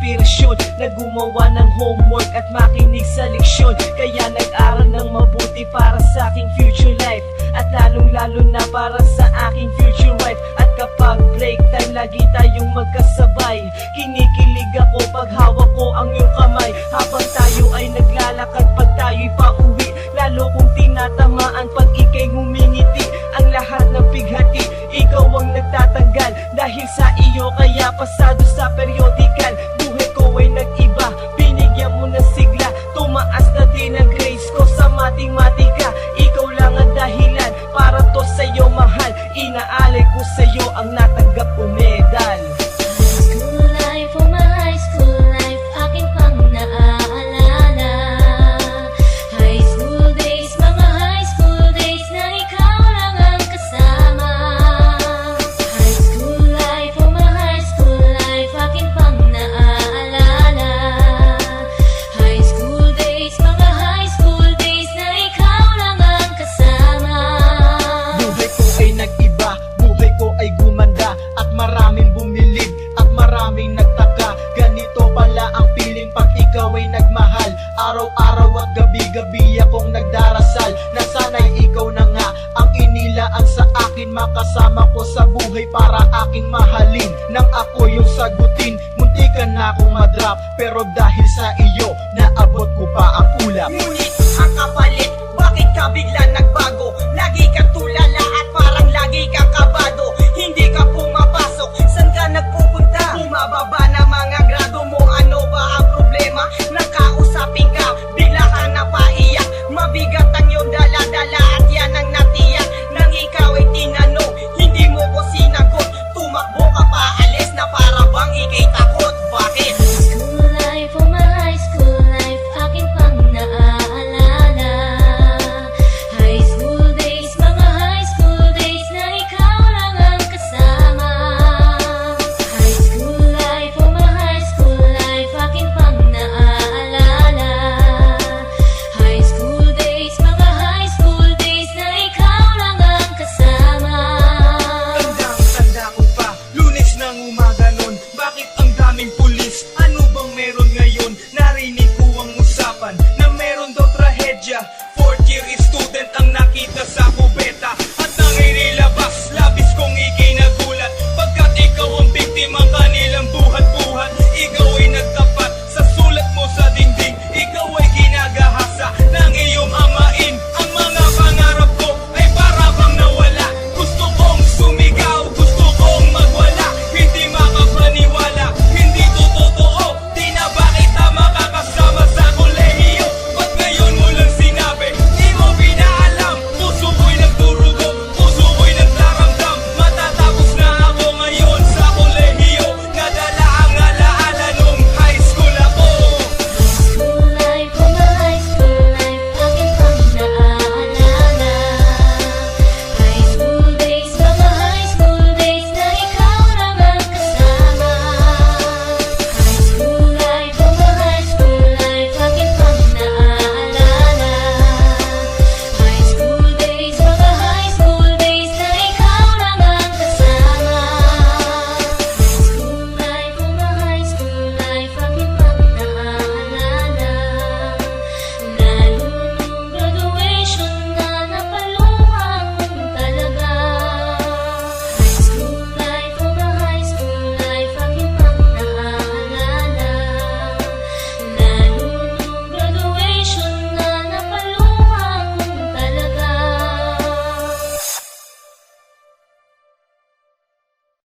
inspirasyon na gumawa ng homework at makinig sa leksyon. Kaya nag-aral ng mabuti para sa aking future life, at lalong-lalo na para sa aking future wife. At kapag break time, lagi tayong magkasabay. Kinikilig ako pag hawak ko ang iyong kamay, habang tayo ay naglalakad pag tayo'y pauwi. Lalo kong tinatamaan pag ika'y ngumingiti. Ang lahat ng pighati, ikaw ang nagtatanggal. Dahil sa iyo kaya pasado sa periodical. Buhay ko ay nag-iba, binigyan mo ng sigla. Tumaas na din ang grades ko sa matematika. Ikaw lang ang dahilan para to sa'yo mahal. Inaalay ko sa'yo ang natanggap ko medal. High school life, oh my high school life, akin pang naaalala. High school days, mga high school days na ikaw lang ang kasama. High school life, oh my high school life, akin pang naaalala. High school days, mga high school days na ikaw lang ang kasama. Buhay ko ay nag-iba, buhay ko ay gumanda, at maraming bumilig, at maraming nagtaka. Ganito pala ang feeling pag ikaw ay nagmahal. Araw-araw at gabi-gabi akong nagdarasal na sana'y ikaw na nga ang inilaan sa akin. Makasama ko sa buhay para aking mahalin. Nang ako yung sagutin, muntikan na akong madrop, pero dahil sa iyo